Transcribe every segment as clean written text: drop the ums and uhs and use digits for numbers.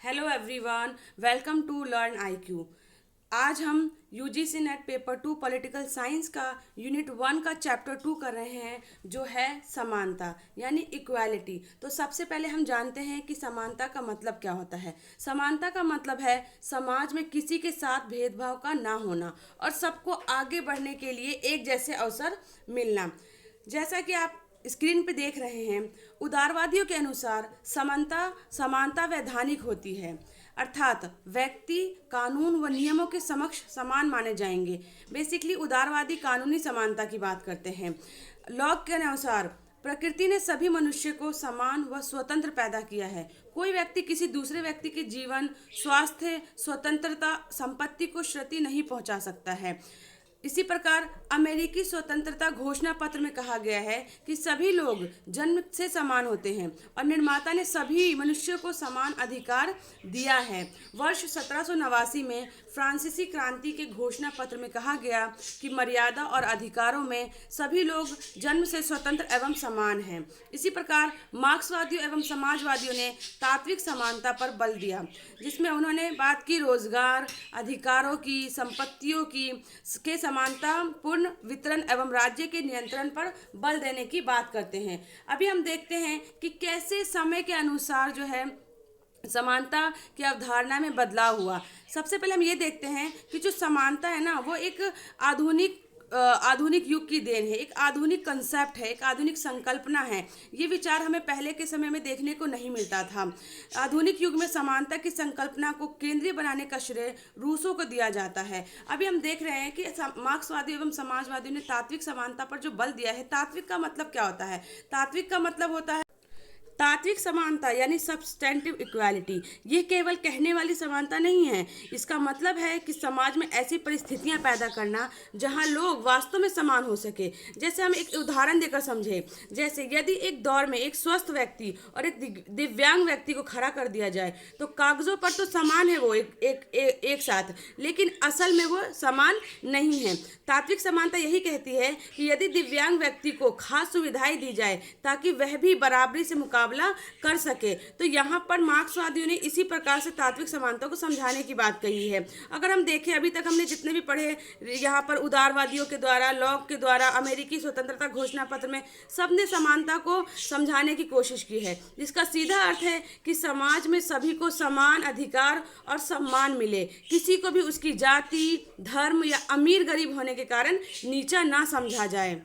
Hello everyone, welcome to learn IQ. आज हम UGC NET paper 2 political science का unit 1 का चैप्टर 2 कर रहे हैं, जो है समानता यानी इक्वालिटी। तो सबसे पहले हम जानते हैं कि समानता का मतलब क्या होता है। समानता का मतलब है समाज में किसी के साथ भेदभाव का ना होना और सबको आगे बढ़ने के लिए एक जैसे अवसर मिलना। जैसा कि आप स्क्रीन पे देख रहे हैं, उदारवादियों के अनुसार समानता वैधानिक होती है, अर्थात व्यक्ति कानून व नियमों के समक्ष समान माने जाएंगे। बेसिकली उदारवादी कानूनी समानता की बात करते हैं। लॉक के अनुसार प्रकृति ने सभी मनुष्य को समान व स्वतंत्र पैदा किया है। कोई व्यक्ति किसी दूसरे व्यक्ति के जीवन, स्वास्थ्य, स्वतंत्रता, संपत्ति को क्षति नहीं पहुंचा सकता है। इसी प्रकार अमेरिकी स्वतंत्रता घोषणा पत्र में कहा गया है कि सभी लोग जन्म से समान होते हैं और निर्माता ने सभी मनुष्यों को समान अधिकार दिया है। वर्ष 1789 में फ्रांसीसी क्रांति के घोषणा पत्र में कहा गया कि मर्यादा और अधिकारों में सभी लोग जन्म से स्वतंत्र एवं समान हैं। इसी प्रकार मार्क्सवादियों एवं समाजवादियों ने तात्विक समानता पर बल दिया, जिसमें उन्होंने बात की रोजगार, अधिकारों की, संपत्तियों की के समानता पूर्ण वितरण एवं राज्य के नियंत्रण पर बल देने की बात करते हैं। अभी हम देखते हैं कि कैसे समय के अनुसार जो है समानता की अवधारणा में बदलाव हुआ। सबसे पहले हम ये देखते हैं कि जो समानता है ना, वो एक आधुनिक युग की देन है, एक आधुनिक कंसेप्ट है, एक आधुनिक संकल्पना है। ये विचार हमें पहले के समय में देखने को नहीं मिलता था। आधुनिक युग में समानता की संकल्पना को केंद्रीय बनाने का श्रेय रूसों को दिया जाता है। अभी हम देख रहे हैं कि मार्क्सवादियों एवं समाजवादियों ने तात्विक समानता पर जो बल दिया है। तात्विक का मतलब क्या होता है? तात्विक का मतलब होता है तात्विक समानता यानी सब्सटेंटिव इक्वालिटी। ये केवल कहने वाली समानता नहीं है, इसका मतलब है कि समाज में ऐसी परिस्थितियां पैदा करना जहां लोग वास्तव में समान हो सके। जैसे हम एक उदाहरण देकर समझे, जैसे यदि एक दौर में एक स्वस्थ व्यक्ति और एक दिव्यांग व्यक्ति को खड़ा कर दिया जाए तो कागजों पर तो समान है वो एक साथ, लेकिन असल में वो समान नहीं है। तात्विक समानता यही कहती है कि यदि दिव्यांग व्यक्ति को खास सुविधाएं दी जाए ताकि वह भी बराबरी से मुकाबला कर सके, तो यहाँ पर मार्क्सवादियों ने इसी प्रकार से तात्विक समानता को समझाने की बात कही है। अगर हम देखें, अभी तक हमने जितने भी पढ़े, यहाँ पर उदारवादियों के द्वारा, लॉक के द्वारा, अमेरिकी स्वतंत्रता घोषणा पत्र में सबने समानता को समझाने की कोशिश की है, जिसका सीधा अर्थ है कि समाज में सभी को समान अधिकार और सम्मान मिले, किसी को भी उसकी जाति, धर्म या अमीर गरीब होने के कारण नीचा ना समझा जाए।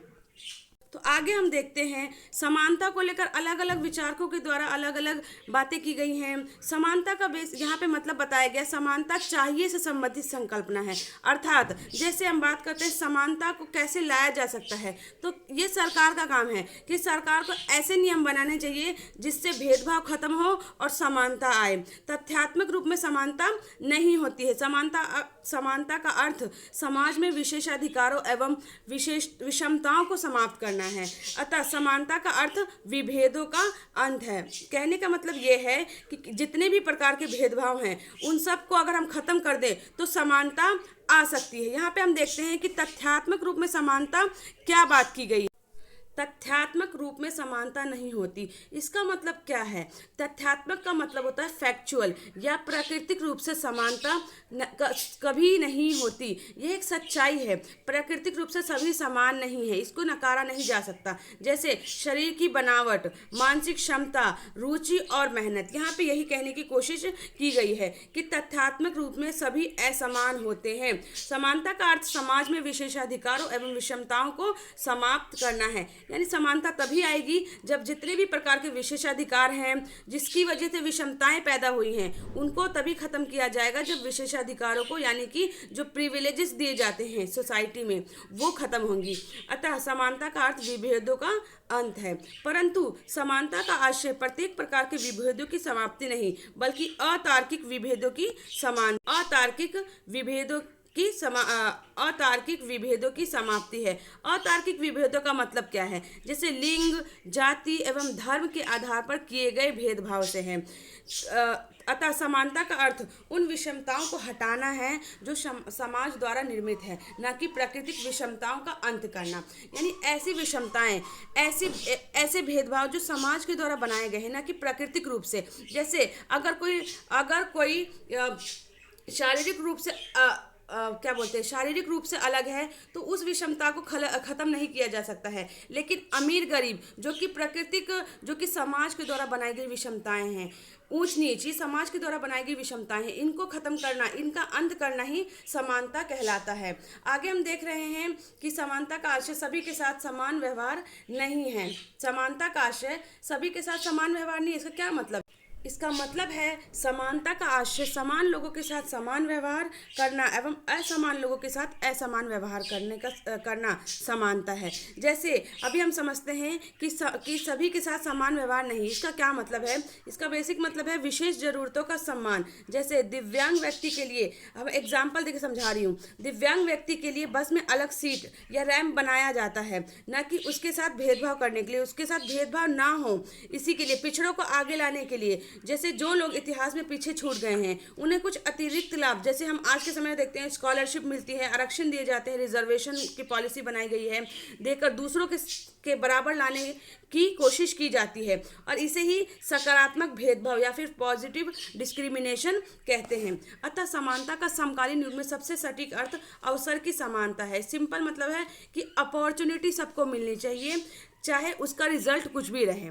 तो आगे हम देखते हैं, समानता को लेकर अलग अलग विचारकों के द्वारा अलग अलग बातें की गई हैं। समानता का बेस यहाँ पे मतलब बताया गया, समानता चाहिए से संबंधित संकल्पना है। अर्थात जैसे हम बात करते हैं समानता को कैसे लाया जा सकता है, तो ये सरकार का काम है कि सरकार को ऐसे नियम बनाने चाहिए जिससे भेदभाव खत्म हो और समानता आए। तथ्यात्मक रूप में समानता नहीं होती है। समानता का अर्थ समाज में विशेषाधिकारों एवं विषमताओं को समाप्त करना है। अतः समानता का अर्थ विभेदों का अंत है। कहने का मतलब ये है कि जितने भी प्रकार के भेदभाव हैं उन सब को अगर हम खत्म कर दें तो समानता आ सकती है। यहाँ पे हम देखते हैं कि तथ्यात्मक रूप में समानता क्या बात की गई। तथ्यात्मक रूप में समानता नहीं होती, इसका मतलब क्या है? तथ्यात्मक का मतलब होता है फैक्चुअल या प्राकृतिक रूप से समानता कभी नहीं होती। यह एक सच्चाई है। प्राकृतिक रूप से सभी समान नहीं है, इसको नकारा नहीं जा सकता। जैसे शरीर की बनावट, मानसिक क्षमता, रुचि और मेहनत। यहाँ पे यही कहने की कोशिश की गई है कि तथ्यात्मक रूप में सभी असमान होते हैं। समानता का अर्थ समाज में विशेषाधिकारों एवं विषमताओं को समाप्त करना है। यानी समानता तभी आएगी जब जितने भी प्रकार के विशेषाधिकार हैं, जिसकी वजह से विषमताएं पैदा हुई हैं, उनको तभी खत्म किया जाएगा जब विशेषाधिकारों को, यानी कि जो प्रिविलेजेस दिए जाते हैं सोसाइटी में, वो खत्म होंगी। अतः समानता का अर्थ विभेदों का अंत है, परंतु समानता का आशय प्रत्येक प्रकार के विभेदों की समाप्ति नहीं, बल्कि अतार्किक विभेदों की की अतार्किक विभेदों की समाप्ति है। अतार्किक विभेदों का मतलब क्या है? जैसे लिंग, जाति एवं धर्म के आधार पर किए गए भेदभाव से है। अतः समानता का अर्थ उन विषमताओं को हटाना है जो समाज द्वारा निर्मित है, न कि प्राकृतिक विषमताओं का अंत करना। यानी ऐसी विषमताएं, ऐसे भेदभाव जो समाज के द्वारा बनाए गए हैं, न कि प्राकृतिक रूप से। जैसे अगर कोई शारीरिक रूप से क्या बोलते हैं, शारीरिक रूप से अलग है, तो उस विषमता को खत्म नहीं किया जा सकता है। लेकिन अमीर गरीब जो कि समाज के द्वारा बनाई गई विषमताएं हैं, ऊंच नीच, ये समाज के द्वारा बनाई गई विषमताएं हैं, इनको खत्म करना, इनका अंत करना ही समानता कहलाता है। आगे हम देख रहे हैं कि समानता का आशय सभी के साथ समान व्यवहार नहीं है। समानता का आशय सभी के साथ समान व्यवहार नहीं है। इसका क्या मतलब? इसका मतलब है समानता का आशय समान लोगों के साथ समान व्यवहार करना एवं असमान लोगों के साथ असमान व्यवहार करना समानता है। जैसे अभी हम समझते हैं कि सभी के साथ समान व्यवहार नहीं। इसका क्या मतलब है? इसका बेसिक मतलब है विशेष जरूरतों का सम्मान। जैसे दिव्यांग व्यक्ति के लिए, अब एग्जाम्पल देकर समझा रही हूँ, दिव्यांग व्यक्ति के लिए बस में अलग सीट या रैंप बनाया जाता है, न कि उसके साथ भेदभाव करने के लिए, उसके साथ भेदभाव ना हो इसी के लिए, पिछड़ों को आगे लाने के लिए। जैसे जो लोग इतिहास में पीछे छूट गए हैं उन्हें कुछ अतिरिक्त लाभ, जैसे हम आज के समय में देखते हैं, स्कॉलरशिप मिलती है, आरक्षण दिए जाते हैं, रिजर्वेशन की पॉलिसी बनाई गई है, देकर दूसरों के बराबर लाने की कोशिश की जाती है, और इसे ही सकारात्मक भेदभाव या फिर पॉजिटिव डिस्क्रिमिनेशन कहते हैं। अतः समानता का समकालीन युग में सबसे सटीक अर्थ अवसर की समानता है। सिंपल मतलब है कि अपॉर्चुनिटी सबको मिलनी चाहिए, चाहे उसका रिजल्ट कुछ भी रहे।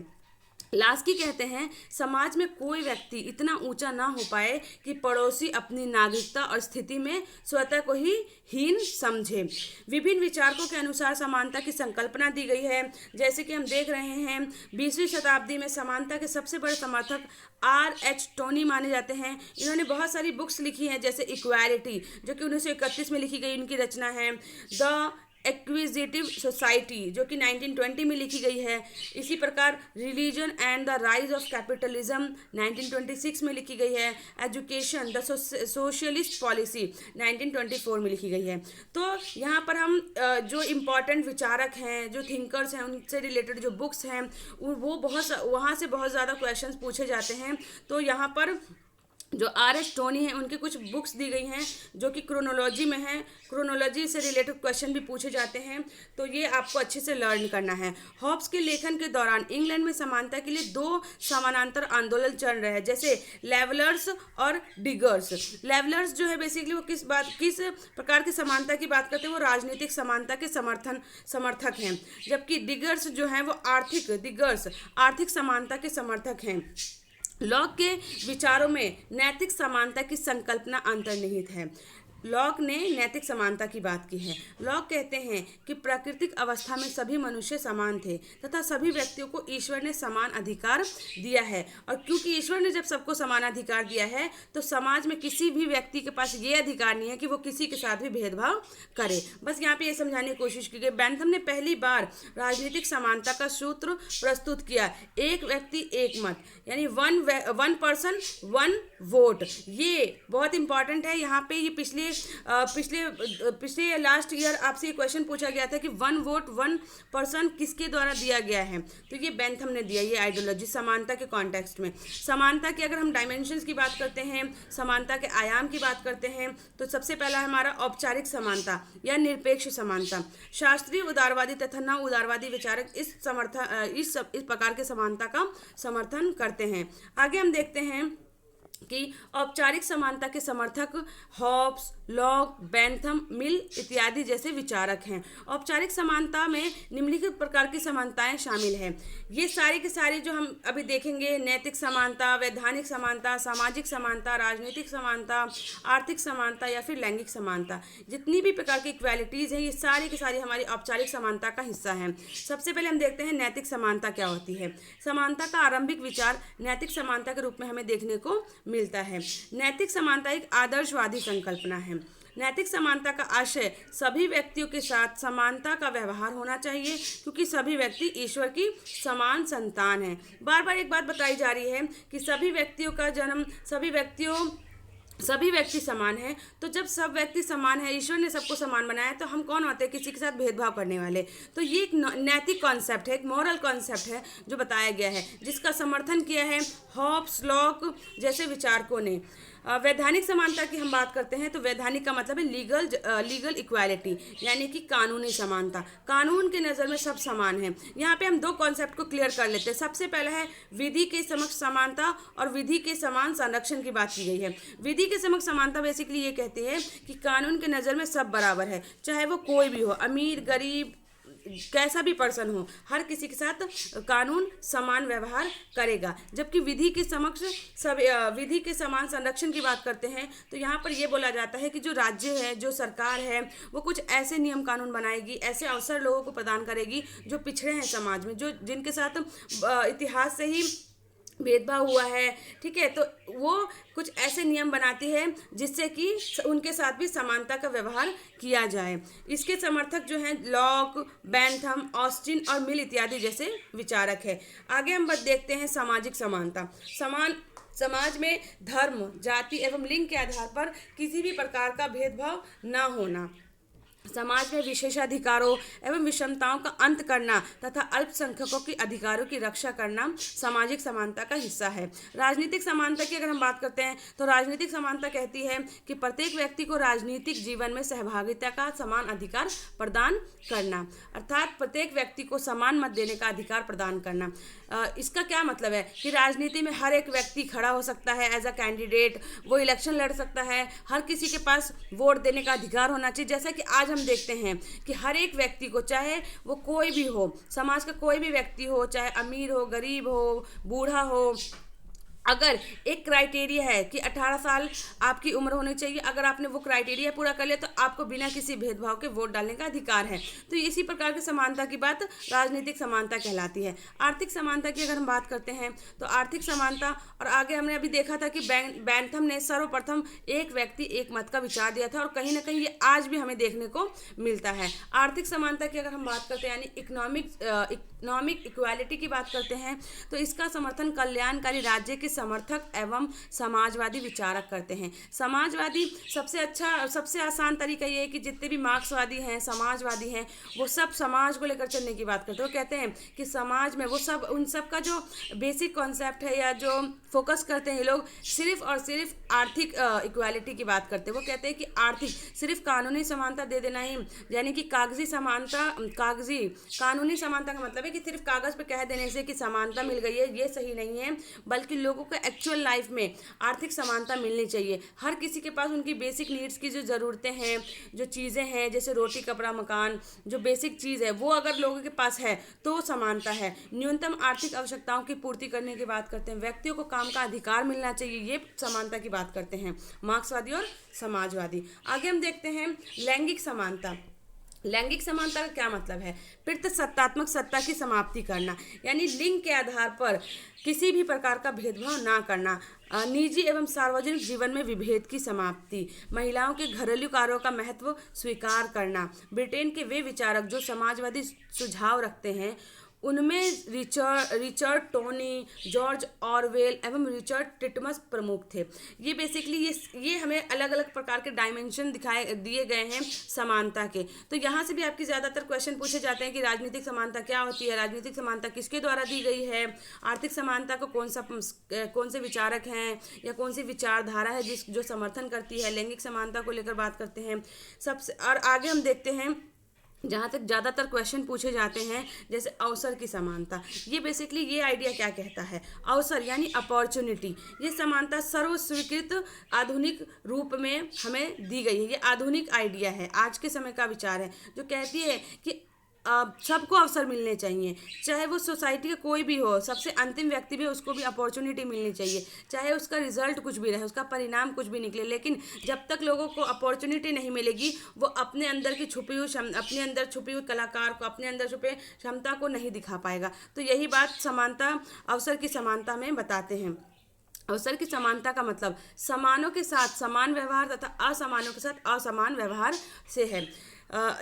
लास्की कहते हैं, समाज में कोई व्यक्ति इतना ऊंचा ना हो पाए कि पड़ोसी अपनी नागरिकता और स्थिति में स्वतः को ही हीन समझे। विभिन्न विचारकों के अनुसार समानता की संकल्पना दी गई है। जैसे कि हम देख रहे हैं 20वीं शताब्दी में समानता के सबसे बड़े समर्थक R.H. टोनी माने जाते हैं। इन्होंने बहुत सारी बुक्स लिखी हैं, जैसे इक्वालिटी, जो कि 1931 में लिखी गई, उनकी रचना है। द एक्विजिटिव सोसाइटी, जो कि 1920 में लिखी गई है। इसी प्रकार religion and the rise of capitalism 1926 में लिखी गई है। एजुकेशन द सोशलिस्ट पॉलिसी 1924 में लिखी गई है। तो यहाँ पर हम जो इम्पॉर्टेंट विचारक हैं, जो थिंकर्स हैं, उनसे रिलेटेड जो बुक्स हैं, वो वहाँ से बहुत ज़्यादा क्वेश्चंस पूछे जाते हैं। तो यहाँ पर जो R.H. टोनी हैं, उनकी कुछ बुक्स दी गई हैं जो कि क्रोनोलॉजी में हैं। क्रोनोलॉजी से रिलेटेड क्वेश्चन भी पूछे जाते हैं, तो ये आपको अच्छे से लर्न करना है। हॉब्स के लेखन के दौरान इंग्लैंड में समानता के लिए 2 समानांतर आंदोलन चल रहे हैं, जैसे लेवलर्स और डिगर्स। लेवलर्स जो है बेसिकली वो किस प्रकार की समानता की बात करते हैं, वो राजनीतिक समानता के समर्थक हैं, जबकि डिगर्स जो हैं वो आर्थिक समानता के समर्थक हैं। लॉक के विचारों में नैतिक समानता की संकल्पना अंतर्निहित है। लॉक ने नैतिक समानता की बात की है। लॉक कहते हैं कि प्राकृतिक अवस्था में सभी मनुष्य समान थे तथा सभी व्यक्तियों को ईश्वर ने समान अधिकार दिया है, और क्योंकि ईश्वर ने जब सबको समान अधिकार दिया है तो समाज में किसी भी व्यक्ति के पास ये अधिकार नहीं है कि वो किसी के साथ भी भेदभाव करे। बस यहाँ पे ये समझाने की कोशिश की गई। बेंथम ने पहली बार राजनीतिक समानता का सूत्र प्रस्तुत किया, एक व्यक्ति एक मत, यानी वन पर्सन वन वोट। ये बहुत इंपॉर्टेंट है। यहाँ पे ये पिछले लास्ट ईयर आपसे ये क्वेश्चन पूछा गया था कि 1 वोट 1 पर्सन किसके द्वारा दिया गया है, तो ये बेंथम ने दिया, ये आइडियोलॉजी समानता के कॉन्टेक्स्ट में। समानता के अगर हम डायमेंशंस की बात करते हैं, समानता के आयाम की बात करते हैं, तो सबसे पहला हमारा औपचारिक समानता या निरपेक्ष समानता। शास्त्रीय उदारवादी तथा न उदारवादी विचारक इस प्रकार के समानता का समर्थन करते हैं। आगे हम देखते हैं कि औपचारिक समानता के समर्थक हॉब्स, लॉक, बेंथम, मिल इत्यादि जैसे विचारक हैं। औपचारिक समानता में निम्नलिखित प्रकार की समानताएं शामिल हैं। ये सारी की सारी जो हम अभी देखेंगे, नैतिक समानता, वैधानिक समानता, सामाजिक समानता, राजनीतिक समानता, आर्थिक समानता या फिर लैंगिक समानता, जितनी भी प्रकार की इक्वालिटीज़ हैं, ये सारी की सारी हमारी औपचारिक समानता का हिस्सा हैं। सबसे पहले हम देखते हैं नैतिक समानता क्या होती है। समानता का आरंभिक विचार नैतिक समानता के रूप में हमें देखने को मिलता है। नैतिक समानता एक आदर्शवादी संकल्पना है। नैतिक समानता का आशय सभी व्यक्तियों के साथ समानता का व्यवहार होना चाहिए, क्योंकि सभी व्यक्ति ईश्वर की समान संतान हैं। बार बार एक बात बताई जा रही है कि सभी व्यक्तियों सभी व्यक्ति समान हैं। तो जब सब व्यक्ति समान है, ईश्वर ने सबको समान बनाया है, तो हम कौन होते हैं किसी के साथ भेदभाव करने वाले। तो ये एक नैतिक कॉन्सेप्ट है, एक मॉरल कॉन्सेप्ट है जो बताया गया है, जिसका समर्थन किया है हॉब्स, लॉक जैसे विचारकों ने। वैधानिक समानता की हम बात करते हैं तो वैधानिक का मतलब है लीगल इक्वालिटी, यानी कि कानूनी समानता। कानून के नज़र में सब समान हैं। यहाँ पे हम दो कॉन्सेप्ट को क्लियर कर लेते हैं। सबसे पहला है विधि के समक्ष समानता और विधि के समान संरक्षण की बात की गई है। विधि के समक्ष समानता बेसिकली ये कहती है कि कानून के नज़र में सब बराबर है, चाहे वो कोई भी हो, अमीर गरीब कैसा भी पर्सन हो, हर किसी के साथ कानून समान व्यवहार करेगा। जबकि विधि के समक्ष विधि के समान संरक्षण की बात करते हैं तो यहाँ पर यह बोला जाता है कि जो राज्य है, जो सरकार है, वो कुछ ऐसे नियम कानून बनाएगी, ऐसे अवसर लोगों को प्रदान करेगी जो पिछड़े हैं समाज में, जो जिनके साथ इतिहास से ही भेदभाव हुआ है, ठीक है। तो वो कुछ ऐसे नियम बनाती है जिससे कि उनके साथ भी समानता का व्यवहार किया जाए। इसके समर्थक जो हैं लॉक, बेंथम, ऑस्टिन और मिल इत्यादि जैसे विचारक है। आगे हम देखते हैं सामाजिक समानता। समाज में धर्म, जाति एवं लिंग के आधार पर किसी भी प्रकार का भेदभाव न होना, समाज में विशेषाधिकारों एवं विषमताओं का अंत करना तथा अल्पसंख्यकों के अधिकारों की रक्षा करना सामाजिक समानता का हिस्सा है। राजनीतिक समानता की अगर हम बात करते हैं तो राजनीतिक समानता कहती है कि प्रत्येक व्यक्ति को राजनीतिक जीवन में सहभागिता का समान अधिकार प्रदान करना, अर्थात प्रत्येक व्यक्ति को समान मत देने का अधिकार प्रदान करना। इसका क्या मतलब है कि राजनीति में हर एक व्यक्ति खड़ा हो सकता है एज अ कैंडिडेट, वो इलेक्शन लड़ सकता है, हर किसी के पास वोट देने का अधिकार होना चाहिए। जैसा कि आज हम देखते हैं कि हर एक व्यक्ति को, चाहे वो कोई भी हो, समाज का कोई भी व्यक्ति हो, चाहे अमीर हो, गरीब हो, बूढ़ा हो, अगर एक क्राइटेरिया है कि 18 साल आपकी उम्र होनी चाहिए, अगर आपने वो क्राइटेरिया पूरा कर लिया तो आपको बिना किसी भेदभाव के वोट डालने का अधिकार है। तो इसी प्रकार की समानता की बात राजनीतिक समानता कहलाती है। आर्थिक समानता की अगर हम बात करते हैं तो आर्थिक समानता, और आगे हमने अभी देखा था कि बेंथम ने सर्वप्रथम एक व्यक्ति एक मत का विचार दिया था, और कहीं ना कहीं ये आज भी हमें देखने को मिलता है। आर्थिक समानता की अगर हम बात करते हैं यानी इकोनॉमिक इक्वालिटी की बात करते हैं तो इसका समर्थन कल्याणकारी राज्य के समर्थक एवं समाजवादी विचारक करते हैं। समाजवादी सबसे आसान तरीका ये है कि जितने भी मार्क्सवादी हैं, समाजवादी हैं, वो सब समाज को लेकर चलने की बात करते हैं। वो कहते हैं कि समाज में वो सब, उन सब का जो बेसिक कॉन्सेप्ट है या जो फोकस करते हैं लोग, सिर्फ और सिर्फ आर्थिक इक्वालिटी की बात करते हैं। वो कहते हैं कि आर्थिक सिर्फ कानूनी समानता दे देना ही, यानी कि कानूनी समानता का मतलब है कि सिर्फ कागज पे कह देने से कि समानता मिल गई है, ये सही नहीं है, बल्कि लोगों को एक्चुअल लाइफ में आर्थिक समानता मिलनी चाहिए। हर किसी के पास उनकी बेसिक नीड्स की जो ज़रूरतें हैं, जो चीज़ें हैं, जैसे रोटी, कपड़ा, मकान, जो बेसिक चीज़ है वो अगर लोगों के पास है तो समानता है। न्यूनतम आर्थिक आवश्यकताओं की पूर्ति करने की बात करते हैं। व्यक्तियों को काम का अधिकार मिलना चाहिए, ये समानता की बात करते हैं मार्क्सवादी और समाजवादी। आगे हम देखते हैं लैंगिक समानता। लैंगिक समानता का क्या मतलब है? पितृ सत्तात्मक सत्ता की समाप्ति करना, यानी लिंग के आधार पर किसी भी प्रकार का भेदभाव ना करना, निजी एवं सार्वजनिक जीवन में विभेद की समाप्ति, महिलाओं के घरेलू कार्यों का महत्व स्वीकार करना। ब्रिटेन के वे विचारक जो समाजवादी सुझाव रखते हैं उनमें रिचर्ड टोनी, जॉर्ज ऑरवेल एवं रिचर्ड टिटमस प्रमुख थे। ये बेसिकली ये हमें अलग अलग प्रकार के डायमेंशन दिए गए हैं समानता के। तो यहाँ से भी आपकी ज़्यादातर क्वेश्चन पूछे जाते हैं कि राजनीतिक समानता क्या होती है, राजनीतिक समानता किसके द्वारा दी गई है, आर्थिक समानता को कौन से विचारक हैं या कौन सी विचारधारा है जो समर्थन करती है। लैंगिक समानता को लेकर बात करते हैं सबसे। और आगे हम देखते हैं जहाँ तक ज़्यादातर क्वेश्चन पूछे जाते हैं, जैसे अवसर की समानता। ये बेसिकली ये आइडिया क्या कहता है? अवसर यानी अपॉर्चुनिटी, ये समानता सर्वस्वीकृत आधुनिक रूप में हमें दी गई है। ये आधुनिक आइडिया है, आज के समय का विचार है, जो कहती है कि सबको अवसर मिलने चाहिए, चाहे वो सोसाइटी का कोई भी हो, सबसे अंतिम व्यक्ति भी, उसको भी अपॉर्चुनिटी मिलनी चाहिए, चाहे उसका रिजल्ट कुछ भी रहे, उसका परिणाम कुछ भी निकले, लेकिन जब तक लोगों को अपॉर्चुनिटी नहीं मिलेगी वो अपने अंदर छुपी हुई कलाकार को, अपने अंदर छुपे क्षमता को नहीं दिखा पाएगा। तो यही बात समानता, अवसर की समानता में बताते हैं। अवसर की समानता का मतलब समानों के साथ समान व्यवहार तथा असमानों के साथ असमान व्यवहार से है।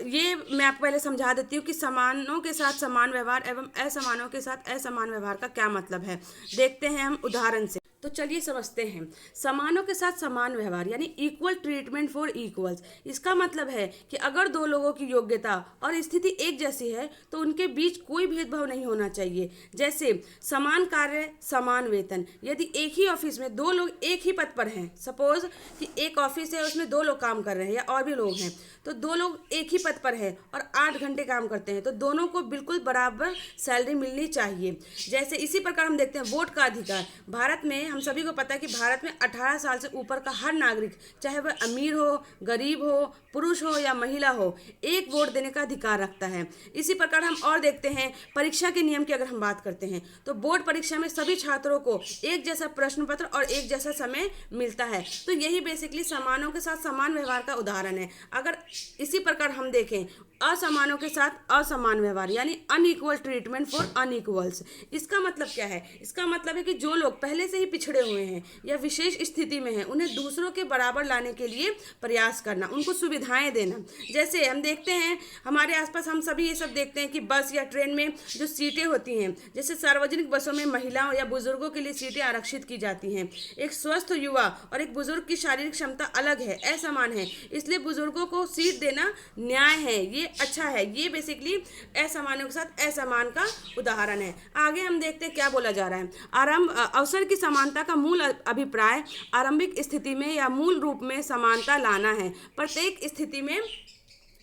ये मैं आपको पहले समझा देती हूँ कि समानों के साथ समान व्यवहार एवं असमानों के साथ असमान व्यवहार का क्या मतलब है। देखते हैं हम उदाहरण से। तो चलिए समझते हैं। समानों के साथ समान व्यवहार यानी इक्वल ट्रीटमेंट फॉर इक्वल्स। इसका मतलब है कि अगर दो लोगों की योग्यता और स्थिति एक जैसी है तो उनके बीच कोई भेदभाव नहीं होना चाहिए। जैसे समान कार्य समान वेतन। यदि एक ही ऑफिस में दो लोग एक ही पद पर हैं, सपोज कि एक ऑफिस है उसमें दो लोग काम कर रहे हैं या और भी लोग हैं, तो दो लोग एक ही पद पर हैं और 8 घंटे काम करते हैं, तो दोनों को बिल्कुल बराबर सैलरी मिलनी चाहिए। जैसे इसी प्रकार हम देखते हैं वोट का अधिकार। भारत में हम सभी को पता है कि भारत में 18 साल से ऊपर का हर नागरिक, चाहे वह अमीर हो, गरीब हो, पुरुष हो या महिला हो, एक वोट देने का अधिकार रखता है। इसी प्रकार हम और देखते हैं परीक्षा के नियम की अगर हम बात करते हैं तो बोर्ड परीक्षा में सभी छात्रों को एक जैसा प्रश्न पत्र और एक जैसा समय मिलता है। तो यही बेसिकली समानों के साथ समान व्यवहार का उदाहरण है। अगर इसी प्रकार हम देखें असमानों के साथ असमान व्यवहार यानी अनइक्वल ट्रीटमेंट फॉर अनइक्वल्स। इसका मतलब क्या है? इसका मतलब है कि जो लोग पहले से ही पिछड़े हुए हैं या विशेष स्थिति में हैं, उन्हें दूसरों के बराबर लाने के लिए प्रयास करना, उनको सुविधाएं देना। जैसे हम देखते हैं हमारे आसपास हम सभी ये सब देखते हैं कि बस या ट्रेन में जो सीटें होती हैं, जैसे सार्वजनिक बसों में महिलाओं या बुजुर्गों के लिए सीटें आरक्षित की जाती हैं। एक स्वस्थ युवा और एक बुजुर्ग की शारीरिक क्षमता अलग है, असमान है, इसलिए बुजुर्गों को सीट देना न्याय है, ये अच्छा है। ये बेसिकली असमानों के साथ असमान का उदाहरण है। आगे हम देखते हैं क्या बोला जा रहा है। अवसर की समानता का मूल अभिप्राय आरंभिक स्थिति में या मूल रूप में समानता लाना है, प्रत्येक स्थिति में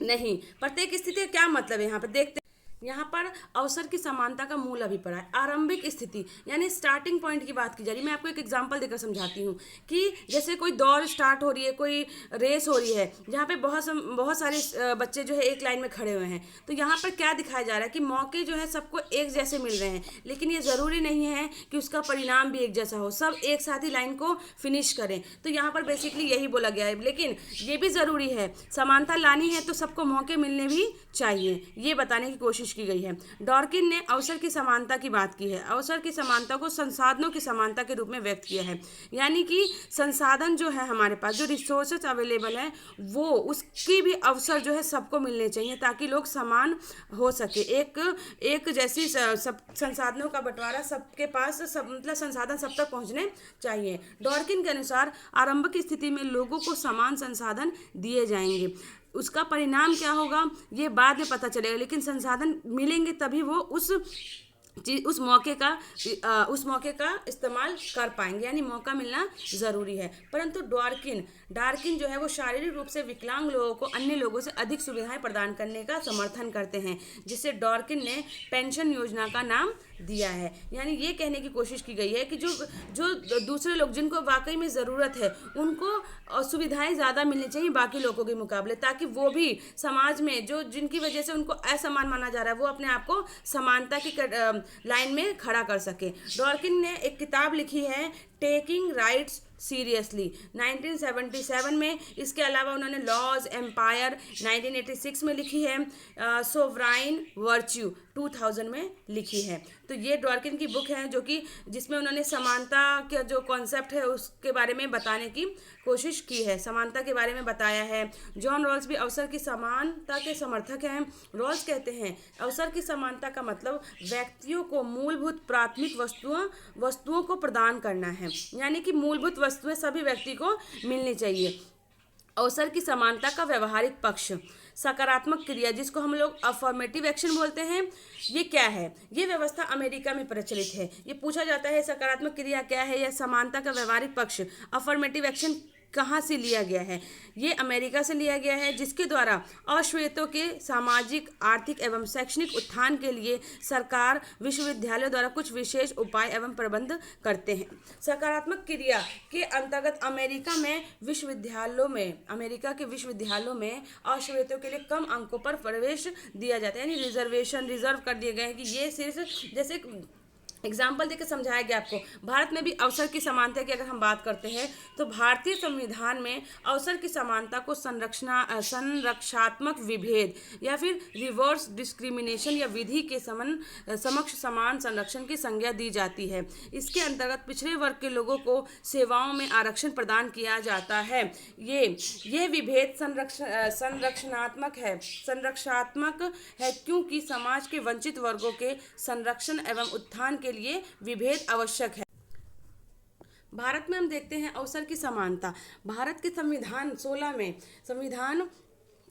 नहीं। प्रत्येक स्थिति का क्या मतलब है? यहाँ पर देखते हैं। यहाँ पर अवसर की समानता का मूल अभिप्राय आरंभिक स्थिति यानी स्टार्टिंग पॉइंट की बात की जा रही है। मैं आपको एक एग्जांपल देकर समझाती हूँ कि जैसे कोई दौड़ स्टार्ट हो रही है, कोई रेस हो रही है, जहाँ पे बहुत सारे बच्चे जो है एक लाइन में खड़े हुए हैं। तो यहाँ पर क्या दिखाया जा रहा है कि मौके जो है सबको एक जैसे मिल रहे हैं, लेकिन ये ज़रूरी नहीं है कि उसका परिणाम भी एक जैसा हो, सब एक साथ ही लाइन को फिनिश करें। तो यहाँ पर बेसिकली यही बोला गया है, लेकिन ये भी ज़रूरी है, समानता लानी है तो सबको मौके मिलने भी चाहिए, ये बताने की कोशिश की गई है। डॉर्किन ने अवसर की समानता की बात की है। अवसर की समानता को संसाधनों की समानता के रूप में व्यक्त किया है, यानी कि संसाधन जो है हमारे पास, जो रिसोर्सेज अवेलेबल है, वो उसकी भी अवसर जो है सबको मिलने चाहिए ताकि लोग समान हो सके। एक जैसी सब संसाधनों का बंटवारा सबके पास, सब मतलब संसाधन सब तक पहुंचने चाहिए। डॉर्किन के अनुसार आरंभिक स्थिति में लोगों को समान संसाधन दिए जाएंगे, उसका परिणाम क्या होगा ये बाद में पता चलेगा, लेकिन संसाधन मिलेंगे तभी वो उस मौके का इस्तेमाल कर पाएंगे, यानी मौका मिलना ज़रूरी है। परंतु डार्किन जो है वो शारीरिक रूप से विकलांग लोगों को अन्य लोगों से अधिक सुविधाएं प्रदान करने का समर्थन करते हैं, जिसे डॉर्किन ने पेंशन योजना का नाम दिया है। यानी ये कहने की कोशिश की गई है कि जो दूसरे लोग जिनको वाकई में ज़रूरत है उनको सुविधाएं ज़्यादा मिलनी चाहिए बाकी लोगों के मुकाबले, ताकि वो भी समाज में जो जिनकी वजह से उनको असमान माना जा रहा है वो अपने आप को समानता की लाइन में खड़ा कर सके। डॉर्किन ने एक किताब लिखी है टेकिंग राइट्स सीरियसली 1977 में। इसके अलावा उन्होंने लॉज एम्पायर 1986 में लिखी है, सोवराइन वर्च्यू 2000 में लिखी है। तो ये डॉर्किन की बुक है जिसमें उन्होंने समानता का जो कॉन्सेप्ट है उसके बारे में बताने की कोशिश की है, समानता के बारे में बताया है। जॉन रॉल्स भी अवसर की समानता के समर्थक हैं। रॉल्स कहते हैं अवसर की समानता का मतलब व्यक्तियों को मूलभूत प्राथमिक वस्तुओं को प्रदान करना है, यानी कि मूलभूत वस्तुएं सभी व्यक्ति को मिलनी चाहिए। अवसर की समानता का व्यवहारिक पक्ष, सकारात्मक क्रिया जिसको हम लोग अफर्मेटिव एक्शन बोलते हैं, ये क्या है? ये व्यवस्था अमेरिका में प्रचलित है। ये पूछा जाता है सकारात्मक क्रिया क्या है या समानता का व्यवहारिक पक्ष अफर्मेटिव एक्शन कहाँ से लिया गया है? ये अमेरिका से लिया गया है, जिसके द्वारा अश्वेतों के सामाजिक, आर्थिक एवं शैक्षणिक उत्थान के लिए सरकार विश्वविद्यालयों द्वारा कुछ विशेष उपाय एवं प्रबंध करते हैं। सकारात्मक क्रिया के अंतर्गत अमेरिका के विश्वविद्यालयों में अश्वेतों के लिए कम अंकों पर प्रवेश दिया जाता है, यानी रिजर्व कर दिए गए हैं कि ये सिर्फ जैसे एग्जाम्पल देकर समझाया गया आपको। भारत में भी अवसर की समानता की अगर हम बात करते हैं तो भारतीय संविधान में अवसर की समानता को संरक्षात्मक विभेद या फिर रिवर्स डिस्क्रिमिनेशन या विधि के समक्ष समान संरक्षण की संज्ञा दी जाती है। इसके अंतर्गत पिछड़े वर्ग के लोगों को सेवाओं में आरक्षण प्रदान किया जाता है। ये विभेद संरक्षणात्मक है क्योंकि समाज के वंचित वर्गों के संरक्षण एवं उत्थान के लिए विभेद आवश्यक है। भारत में हम देखते हैं अवसर की समानता। भारत के संविधान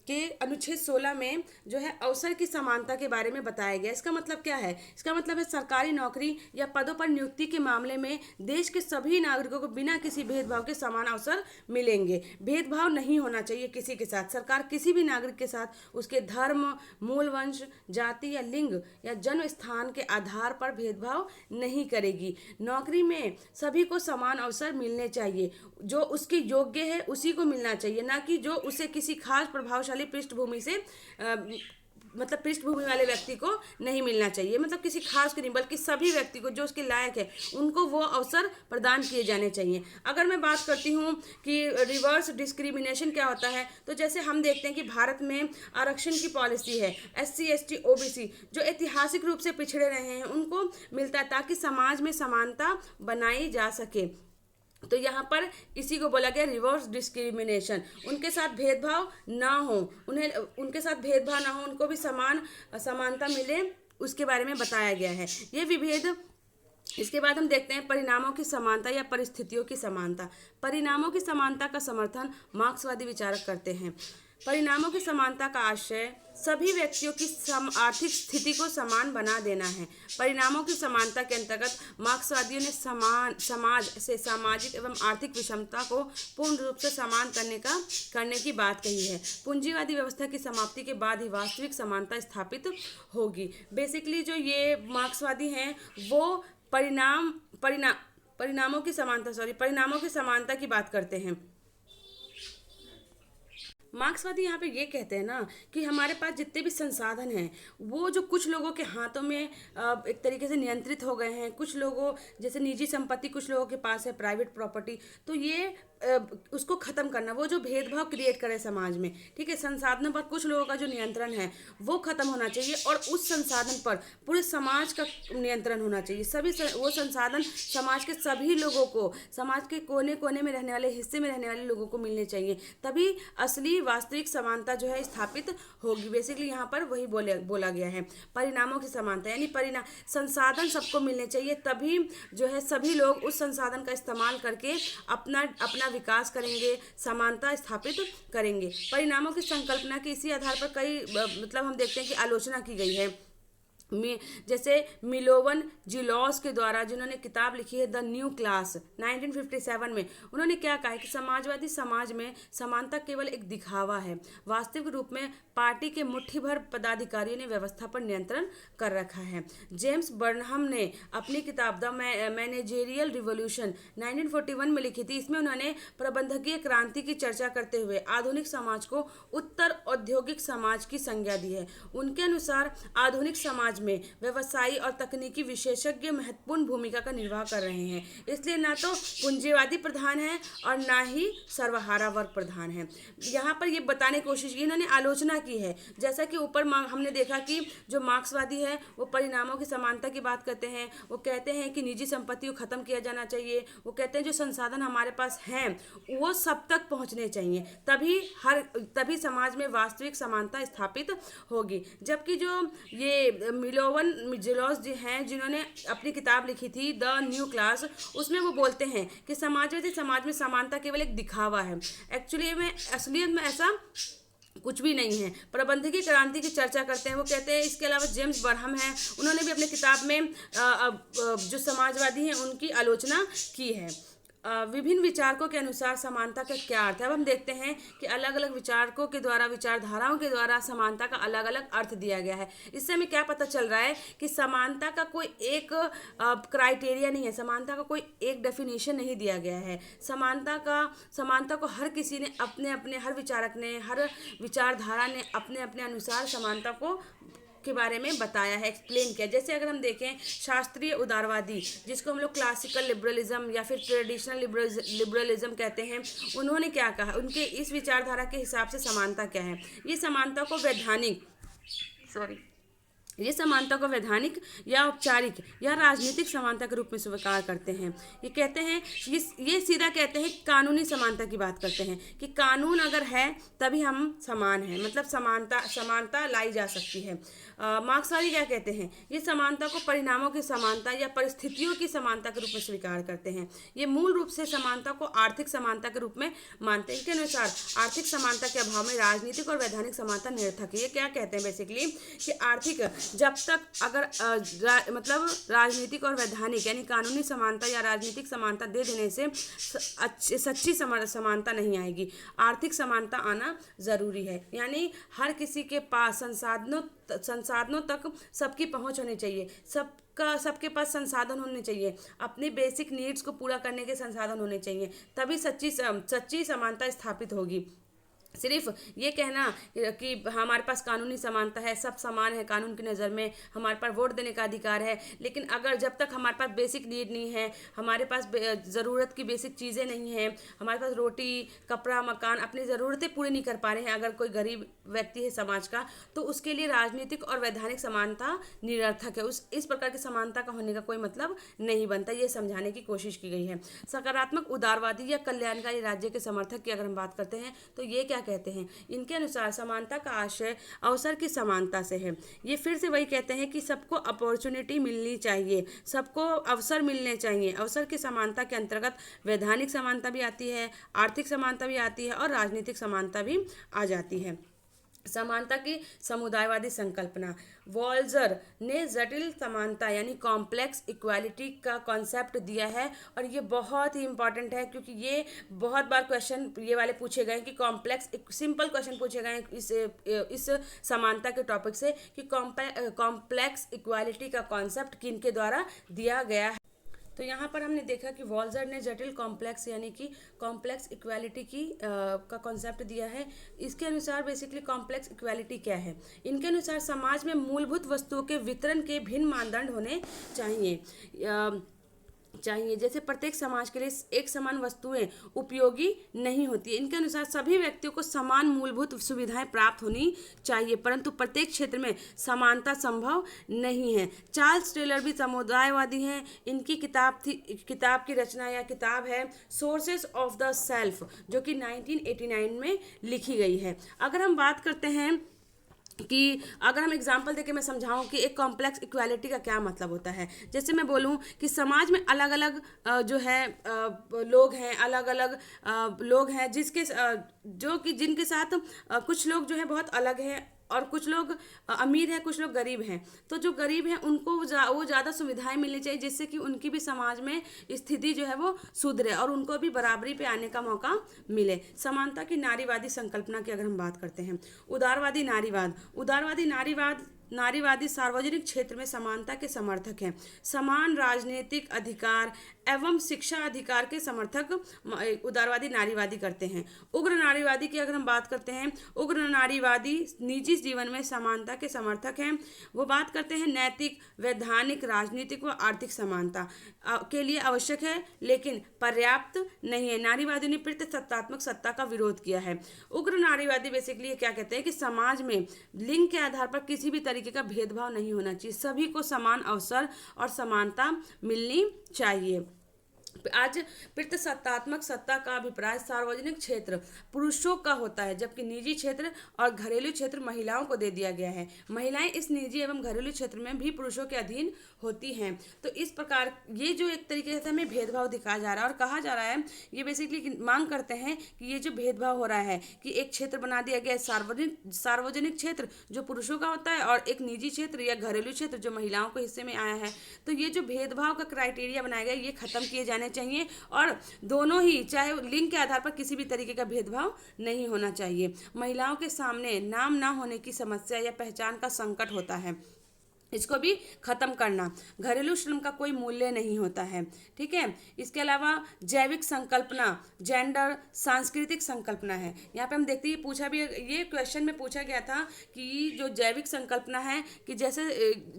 के अनुच्छेद 16 में जो है अवसर की समानता के बारे में बताया गया। इसका मतलब क्या है? इसका मतलब है सरकारी नौकरी या पदों पर नियुक्ति के मामले में देश के सभी नागरिकों को बिना किसी भेदभाव के समान अवसर मिलेंगे। भेदभाव नहीं होना चाहिए किसी के साथ। सरकार किसी भी नागरिक के साथ उसके धर्म, मूल वंश, जाति या लिंग या जन्म स्थान के आधार पर भेदभाव नहीं करेगी। नौकरी में सभी को समान अवसर मिलने चाहिए। जो उसके योग्य है उसी को मिलना चाहिए, ना कि जो उसे किसी खास प्रभावशाली पृष्ठभूमि से मतलब पृष्ठभूमि वाले व्यक्ति को नहीं मिलना चाहिए। मतलब किसी खास को नहीं, बल्कि सभी व्यक्ति को जो उसके लायक है उनको वो अवसर प्रदान किए जाने चाहिए। अगर मैं बात करती हूँ कि रिवर्स डिस्क्रिमिनेशन क्या होता है, तो जैसे हम देखते हैं कि भारत में आरक्षण की पॉलिसी है। SC ST OBC जो ऐतिहासिक रूप से पिछड़े रहे हैं उनको मिलता है, ताकि समाज में समानता बनाई जा सके। तो यहाँ पर इसी को बोला गया रिवर्स डिस्क्रिमिनेशन। उनके साथ भेदभाव ना हो, उनको भी समानता मिले, उसके बारे में बताया गया है ये विभेद। इसके बाद हम देखते हैं परिणामों की समानता या परिस्थितियों की समानता। परिणामों की समानता का समर्थन मार्क्सवादी विचारक करते हैं। परिणामों की समानता का आशय सभी व्यक्तियों की आर्थिक स्थिति को समान बना देना है। परिणामों की समानता के अंतर्गत मार्क्सवादियों ने समाज से सामाजिक एवं आर्थिक विषमता को पूर्ण रूप से समान करने की बात कही है। पूंजीवादी व्यवस्था की समाप्ति के बाद ही वास्तविक समानता स्थापित होगी। बेसिकली जो ये मार्क्सवादी हैं वो परिणामों की समानता की बात करते हैं। मार्क्सवादी यहाँ पे ये कहते हैं ना कि हमारे पास जितने भी संसाधन हैं वो जो कुछ लोगों के हाथों में एक तरीके से नियंत्रित हो गए हैं। कुछ लोगों जैसे निजी संपत्ति कुछ लोगों के पास है, प्राइवेट प्रॉपर्टी, तो ये उसको ख़त्म करना, वो जो भेदभाव क्रिएट करे समाज में, ठीक है, संसाधनों पर कुछ लोगों का जो नियंत्रण है वो ख़त्म होना चाहिए और उस संसाधन पर पूरे समाज का नियंत्रण होना चाहिए। वो संसाधन समाज के सभी लोगों को, समाज के कोने कोने में रहने वाले, हिस्से में रहने वाले लोगों को मिलने चाहिए, तभी असली वास्तविक समानता जो है स्थापित होगी। बेसिकली यहाँ पर वही बोला गया है, परिणामों की समानता, यानी संसाधन सबको मिलने चाहिए, तभी जो है सभी लोग उस संसाधन का इस्तेमाल करके अपना विकास करेंगे, समानता स्थापित करेंगे। परिणामों की संकल्पना के इसी आधार पर कई मतलब हम देखते हैं कि आलोचना की गई है। जैसे मिलोवन जिलॉस के द्वारा, जिन्होंने किताब लिखी है द न्यू क्लास 1957 में, उन्होंने क्या कहा है कि समाजवादी समाज में समानता केवल एक दिखावा है। वास्तविक रूप में पार्टी के मुट्ठी भर पदाधिकारियों ने व्यवस्था पर नियंत्रण कर रखा है। जेम्स बर्नहम ने अपनी किताब द मैनेजेरियल रिवॉल्यूशन 1941 में लिखी थी। इसमें उन्होंने प्रबंधकीय क्रांति की चर्चा करते हुए आधुनिक समाज को उत्तर औद्योगिक समाज की संज्ञा दी है। उनके अनुसार आधुनिक समाज में व्यवसायी और तकनीकी विशेषज्ञ महत्वपूर्ण भूमिका का निर्वाह कर रहे हैं। इसलिए ना तो पूंजीवादी प्रधान है और ना ही सर्वहारा वर्ग प्रधान है। यहाँ पर ये बताने की कोशिश की, इन्होंने आलोचना की है। जैसा कि ऊपर हमने देखा कि जो मार्क्सवादी है वो परिणामों की समानता की बात करते हैं। वो कहते हैं कि निजी संपत्ति को खत्म किया जाना चाहिए। वो कहते हैं जो संसाधन हमारे पास हैं वो सब तक पहुँचने चाहिए, तभी समाज में वास्तविक समानता स्थापित होगी। जबकि जो ये मिलोवन जिलॉस जी हैं, जिन्होंने अपनी किताब लिखी थी द न्यू क्लास, उसमें वो बोलते हैं कि समाजवादी समाज में समानता केवल एक दिखावा है। एक्चुअली में असलियत में ऐसा कुछ भी नहीं है। प्रबंधकीय क्रांति की चर्चा करते हैं। वो कहते हैं, इसके अलावा जेम्स बर्नहम हैं, उन्होंने भी अपनी किताब में जो समाजवादी हैं उनकी आलोचना की है। विभिन्न विचारकों के अनुसार समानता का क्या अर्थ है। अब हम देखते हैं कि अलग अलग विचारकों के द्वारा, विचारधाराओं के द्वारा समानता का अलग अलग अर्थ दिया गया है। इससे हमें क्या पता चल रहा है कि समानता का कोई एक क्राइटेरिया नहीं है, समानता का कोई एक डेफिनेशन नहीं दिया गया है। समानता को हर किसी ने हर विचारक ने, हर विचारधारा ने अपने अपने अनुसार समानता के बारे में बताया है, एक्सप्लेन किया। जैसे अगर हम देखें शास्त्रीय उदारवादी, जिसको हम लोग क्लासिकल लिबरलिज्म या फिर ट्रेडिशनल लिबरलिज्म कहते हैं, उन्होंने क्या कहा, उनके इस विचारधारा के हिसाब से समानता क्या है। ये समानता को ये समानता को वैधानिक या औपचारिक या राजनीतिक समानता के रूप में स्वीकार करते हैं। ये कहते हैं, ये सीधा कहते हैं कानूनी समानता की बात करते हैं कि कानून अगर है तभी हम समान हैं, मतलब समानता लाई जा सकती है। मार्क्सवादी क्या कहते हैं, ये समानता को परिणामों की समानता या परिस्थितियों की समानता के रूप में स्वीकार करते हैं। ये मूल रूप से समानता को आर्थिक समानता के रूप में मानते हैं। इनके अनुसार आर्थिक समानता के अभाव में राजनीतिक और वैधानिक समानता निरर्थक है। ये क्या कहते हैं बेसिकली कि आर्थिक जब तक अगर मतलब राजनीतिक और वैधानिक यानी कानूनी समानता या राजनीतिक समानता दे देने से सच्ची समानता नहीं आएगी, आर्थिक समानता आना ज़रूरी है। यानी हर किसी के पास संसाधनों तक सबकी पहुंच होनी चाहिए, सबके पास संसाधन होने चाहिए, अपनी बेसिक नीड्स को पूरा करने के संसाधन होने चाहिए, तभी सच्ची समानता स्थापित होगी। सिर्फ ये कहना कि हमारे पास कानूनी समानता है, सब समान है कानून की नज़र में, हमारे पास वोट देने का अधिकार है, लेकिन अगर जब तक हमारे पास बेसिक नीड नहीं है, हमारे पास ज़रूरत की बेसिक चीज़ें नहीं हैं, हमारे पास रोटी कपड़ा मकान अपनी ज़रूरतें पूरी नहीं कर पा रहे हैं, अगर कोई गरीब व्यक्ति है समाज का, तो उसके लिए राजनीतिक और वैधानिक समानता निरर्थक है। इस प्रकार की समानता का होने का कोई मतलब नहीं बनता, ये समझाने की कोशिश की गई है। सकारात्मक उदारवादी या कल्याणकारी राज्य के समर्थक की अगर हम बात करते हैं तो ये क्या कहते हैं, इनके अनुसार समानता का आशय अवसर की समानता से है। ये फिर से वही कहते हैं कि सबको अपॉर्चुनिटी मिलनी चाहिए, सबको अवसर मिलने चाहिए। अवसर की समानता के अंतर्गत वैधानिक समानता भी आती है, आर्थिक समानता भी आती है और राजनीतिक समानता भी आ जाती है। समानता की समुदायवादी संकल्पना, वॉल्जर ने जटिल समानता यानी कॉम्प्लेक्स इक्वालिटी का कॉन्सेप्ट दिया है, और ये बहुत ही इंपॉर्टेंट है क्योंकि ये बहुत बार क्वेश्चन ये वाले पूछे गए कि सिंपल क्वेश्चन पूछे गए इस समानता के टॉपिक से कि कॉम्प्लेक्स इक्वालिटी का कॉन्सेप्ट किनके द्वारा दिया गया है। तो यहाँ पर हमने देखा कि वॉल्जर ने जटिल कॉम्प्लेक्स यानी कि कॉम्प्लेक्स इक्वालिटी का कॉन्सेप्ट दिया है। इसके अनुसार बेसिकली कॉम्प्लेक्स इक्वालिटी क्या है, इनके अनुसार समाज में मूलभूत वस्तुओं के वितरण के भिन्न मानदंड होने चाहिए जैसे प्रत्येक समाज के लिए एक समान वस्तुएं उपयोगी नहीं होती है। इनके अनुसार सभी व्यक्तियों को समान मूलभूत सुविधाएं प्राप्त होनी चाहिए, परंतु प्रत्येक क्षेत्र में समानता संभव नहीं है। चार्ल्स टेलर भी समुदायवादी हैं। इनकी किताब की रचना या किताब है सोर्सेस ऑफ द सेल्फ, जो कि 1989 में लिखी गई है। अगर हम बात करते हैं कि अगर हम एग्जाम्पल देके मैं समझाऊं कि एक कॉम्प्लेक्स इक्वालिटी का क्या मतलब होता है, जैसे मैं बोलूं कि समाज में अलग अलग जो है लोग हैं, अलग अलग लोग हैं जिनके साथ कुछ लोग जो है बहुत अलग हैं और कुछ लोग अमीर हैं, कुछ लोग गरीब हैं। तो जो गरीब हैं उनको वो ज़्यादा सुविधाएं मिलनी चाहिए जिससे कि उनकी भी समाज में स्थिति जो है वो सुधरे और उनको भी बराबरी पे आने का मौका मिले। समानता की नारीवादी संकल्पना की अगर हम बात करते हैं, उदारवादी नारीवादी सार्वजनिक क्षेत्र में समानता के समर्थक हैं। समान राजनीतिक अधिकार एवं शिक्षा अधिकार के समर्थक उदारवादी नारीवादी करते हैं। उग्र नारीवादी की अगर हम बात करते हैं, उग्र नारीवादी निजी जीवन में समानता के समर्थक हैं। वो बात करते हैं नैतिक, वैधानिक, राजनीतिक व आर्थिक समानता के लिए आवश्यक है लेकिन पर्याप्त नहीं है। नारीवादी ने प्रतिसत्तात्मक सत्ता का विरोध किया है। उग्र नारीवादी बेसिकली क्या कहते हैं कि समाज में लिंग के आधार पर किसी भी तरीके का भेदभाव नहीं होना चाहिए, सभी को समान अवसर और समानता मिलनी चाहिए। आज प्रतिसत्तात्मक सत्ता का अभिप्राय सार्वजनिक क्षेत्र पुरुषों का होता है जबकि निजी क्षेत्र और घरेलू क्षेत्र महिलाओं को दे दिया गया है। महिलाएं इस निजी एवं घरेलू क्षेत्र में भी पुरुषों के अधीन होती हैं। तो इस प्रकार ये जो एक तरीके से हमें भेदभाव दिखाया जा रहा है और कहा जा रहा है, ये बेसिकली मांग करते हैं कि ये जो भेदभाव हो रहा है कि एक क्षेत्र बना दिया गया है सार्वजनिक क्षेत्र जो पुरुषों का होता है और एक निजी क्षेत्र या घरेलू क्षेत्र जो महिलाओं के हिस्से में आया है। तो ये जो भेदभाव का क्राइटेरिया बनाया गया ये खत्म किए जाने चाहिए और दोनों ही चाहे लिंग के आधार पर किसी भी तरीके का भेदभाव नहीं होना चाहिए। महिलाओं के सामने नाम ना होने की समस्या या पहचान का संकट होता है। इसको भी खत्म करना। घरेलू श्रम का कोई मूल्य नहीं होता है। ठीक है। इसके अलावा जैविक संकल्पना, जेंडर, सांस्कृतिक संकल्पना है। यहाँ पे हम देखते हैं पूछा भी, ये क्वेश्चन में पूछा गया था कि जो जैविक संकल्पना है कि जैसे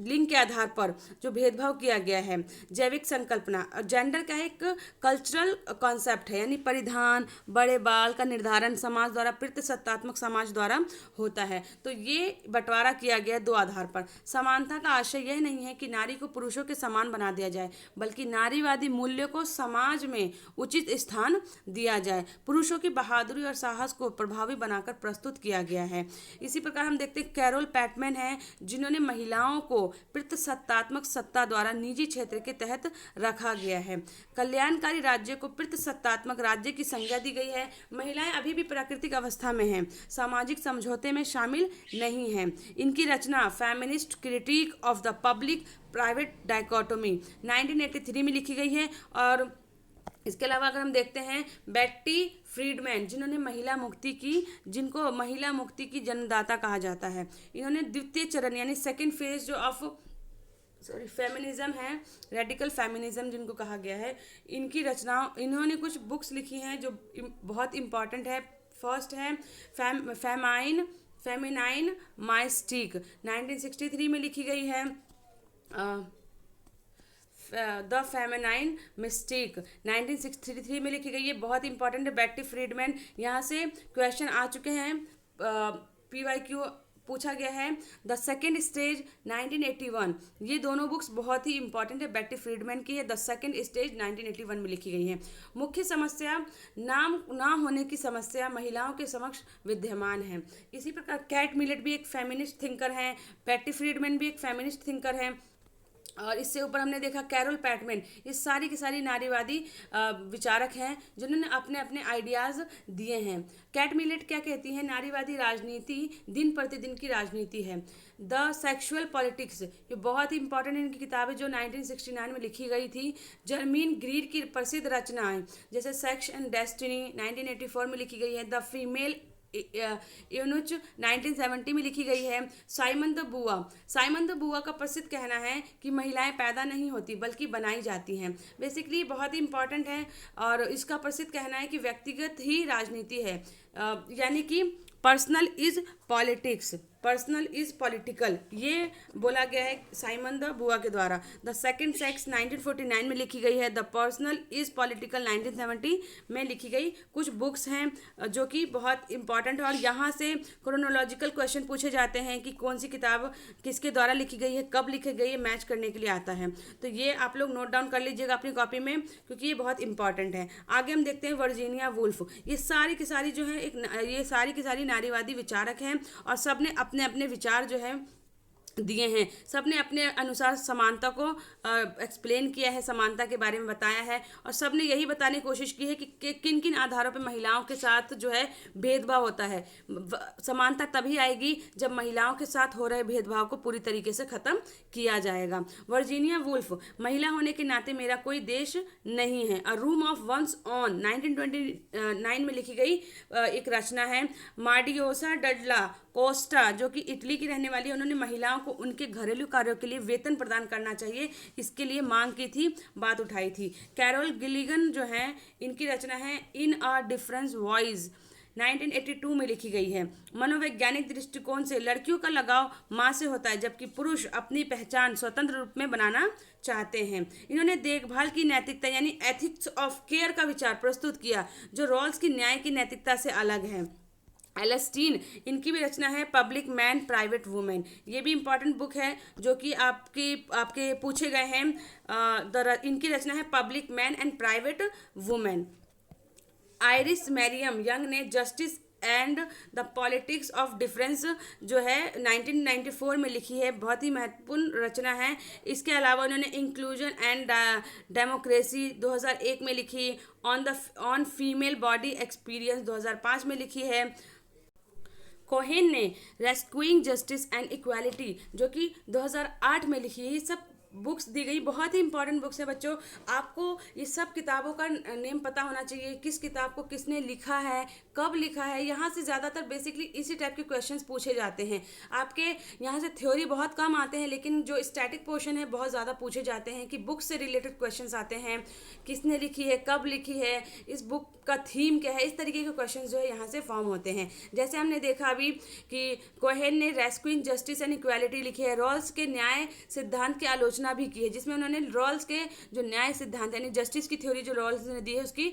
लिंग के आधार पर जो भेदभाव किया गया है, जैविक संकल्पना। और जेंडर का एक कल्चरल कॉन्सेप्ट है, यानी परिधान, बड़े बाल का निर्धारण समाज द्वारा, पितृसत्तात्मक समाज द्वारा होता है। तो ये बंटवारा किया गया दो आधार पर। समानता का आशय यह नहीं है कि नारी को पुरुषों के समान बना दिया जाए, बल्कि नारीवादी मूल्यों को समाज में उचित स्थान दिया जाए। पुरुषों की बहादुरी और साहस को प्रभावी बनाकर प्रस्तुत किया गया है। इसी प्रकार हम देखते हैं कैरोल पैटमैन है, जिन्होंने महिलाओं को पितृसत्तात्मक सत्ता द्वारा निजी क्षेत्र के तहत रखा गया है। कल्याणकारी राज्य को पितृसत्तात्मक राज्य की संज्ञा दी गई है। महिलाएं अभी भी प्राकृतिक अवस्था में हैं, सामाजिक समझौते में शामिल नहीं हैं। इनकी रचना feminist critique of the public private dichotomy 1983 में लिखी गई है। और इसके अलावा अगर हम देखते हैं बेट्टी फ्रीडमैन, जिन्होंने महिला मुक्ति की, जिनको महिला मुक्ति की जन्मदाता कहा जाता है, इन्होंने द्वितीय चरण यानी सेकेंड फेज जो ऑफ फेमिनिज्म है, रेडिकल फेमिनिज्म जिनको कहा गया है, इनकी रचनाओं, इन्होंने कुछ बुक्स लिखी हैं जो बहुत इंपॉर्टेंट है। फर्स्ट है फेमिनाइन माइस्टिक 1963 में लिखी गई है। द फेमिनाइन मिस्टेक 1963 में लिखी गई है, बहुत इंपॉर्टेंट है। बेट्टी फ्रीडमैन, यहाँ से क्वेश्चन आ चुके हैं, PYQ पूछा गया है। द सेकेंड स्टेज 1981, ये दोनों बुक्स बहुत ही इंपॉर्टेंट है। बेट्टी फ्रीडमैन की है। द सेकेंड स्टेज 1981 में लिखी गई है। मुख्य समस्या, नाम ना होने की समस्या महिलाओं के समक्ष विद्यमान है। इसी प्रकार कैट मिलेट भी एक फेमिनिस्ट थिंकर हैं, बेट्टी फ्रीडमैन भी एक फेमिनिस्ट थिंकर हैं। और इससे ऊपर हमने देखा कैरोल पैटमैन, ये सारी की सारी नारीवादी विचारक हैं जिन्होंने अपने अपने आइडियाज़ दिए हैं। कैट मिलेट क्या कहती हैं? नारीवादी राजनीति दिन प्रतिदिन की राजनीति है। द सेक्सुअल पॉलिटिक्स, ये बहुत ही इंपॉर्टेंट इनकी किताब है जो 1969 में लिखी गई थी। जर्मीन ग्रीड की प्रसिद्ध रचनाएं जैसे सेक्स एंड डेस्टिनी 1984 में लिखी गई है। द फीमेल यूनुच 1970 में लिखी गई है। साइमन द बुआ का प्रसिद्ध कहना है कि महिलाएं पैदा नहीं होती बल्कि बनाई जाती हैं। बेसिकली बहुत ही इंपॉर्टेंट है और इसका प्रसिद्ध कहना है कि व्यक्तिगत ही राजनीति है, यानी कि personal is politics, personal is political, ये बोला गया है साइमन द बुआ के द्वारा। द सेकेंड सेक्स 1949 में लिखी गई है। द पर्सनल इज पॉलिटिकल 1970 में लिखी गई। कुछ बुक्स हैं जो कि बहुत इंपॉर्टेंट है और यहाँ से क्रोनोलॉजिकल क्वेश्चन पूछे जाते हैं कि कौन सी किताब किसके द्वारा लिखी गई है, कब लिखी गई है, मैच करने के लिए आता है। तो ये आप लोग नोट डाउन कर लीजिएगा अपनी कॉपी में, क्योंकि ये बहुत इंपॉर्टेंट है। आगे हम देखते हैं वर्जीनिया वुल्फ। ये सारी की सारी जो है ये सारी की सारी नारीवादी विचारक हैं और सब ने अपने अपने विचार जो है दिए हैं। सब ने अपने अनुसार समानता को एक्सप्लेन किया है, समानता के बारे में बताया है और सब ने यही बताने की कोशिश की है कि किन किन आधारों पर महिलाओं के साथ जो है भेदभाव होता है। समानता तभी आएगी जब महिलाओं के साथ हो रहे भेदभाव को पूरी तरीके से ख़त्म किया जाएगा। वर्जीनिया वुल्फ, महिला होने के नाते मेरा कोई देश नहीं है, a room of one's own 1929 में लिखी गई एक रचना है। मार्डियोसा डडला कोस्टा, जो कि इटली की रहने वाली है, उन्होंने महिलाओं को उनके घरेलू कार्यों के लिए वेतन प्रदान करना चाहिए, इसके लिए मांग की थी, बात उठाई थी। कैरोल गिलिगन जो है, इनकी रचना है इन अ डिफरेंस वॉइस 1982 में लिखी गई है। मनोवैज्ञानिक दृष्टिकोण से लड़कियों का लगाव माँ से होता है जबकि पुरुष अपनी पहचान स्वतंत्र रूप में बनाना चाहते हैं। इन्होंने देखभाल की नैतिकता यानी एथिक्स ऑफ केयर का विचार प्रस्तुत किया जो रॉल्स की न्याय की नैतिकता से अलग है। एलस्टीन, इनकी भी रचना है पब्लिक मैन प्राइवेट वुमेन, ये भी इंपॉर्टेंट बुक है जो कि आपके पूछे गए हैं। इनकी रचना है public man and private women. Iris Marion Young ने justice and the politics of difference जो है 1994 में लिखी है, बहुत ही महत्वपूर्ण रचना है। इसके अलावा उन्होंने इंक्लूजन एंड डेमोक्रेसी 2001 में लिखी। ऑन फीमेल बॉडी एक्सपीरियंस 2005 में लिखी है। कोहेन ने रेस्क्यूइंग जस्टिस एंड इक्वालिटी जो कि 2008 में लिखी है। ये सब बुक्स दी गई, बहुत ही इंपॉर्टेंट बुक्स है बच्चों। आपको ये सब किताबों का नेम पता होना चाहिए, किस किताब को किसने लिखा है, कब लिखा है। यहाँ से ज़्यादातर बेसिकली इसी टाइप के क्वेश्चंस पूछे जाते हैं। आपके यहाँ से थ्योरी बहुत कम आते हैं, लेकिन जो स्टैटिक पोर्शन है बहुत ज़्यादा पूछे जाते हैं कि बुक से रिलेटेड क्वेश्चंस आते हैं, किसने लिखी है, कब लिखी है, इस बुक का थीम क्या है। इस तरीके के क्वेश्चंस जो है यहाँ से फॉर्म होते हैं। जैसे हमने देखा अभी कि कोहेन ने रेस्क्यूइंग जस्टिस एंड इक्वालिटी लिखी है, रॉल्स के न्याय सिद्धांत की आलोचना भी की है, जिसमें उन्होंने रॉल्स के जो न्याय सिद्धांत यानी जस्टिस की थ्योरी जो रॉल्स ने दी है उसकी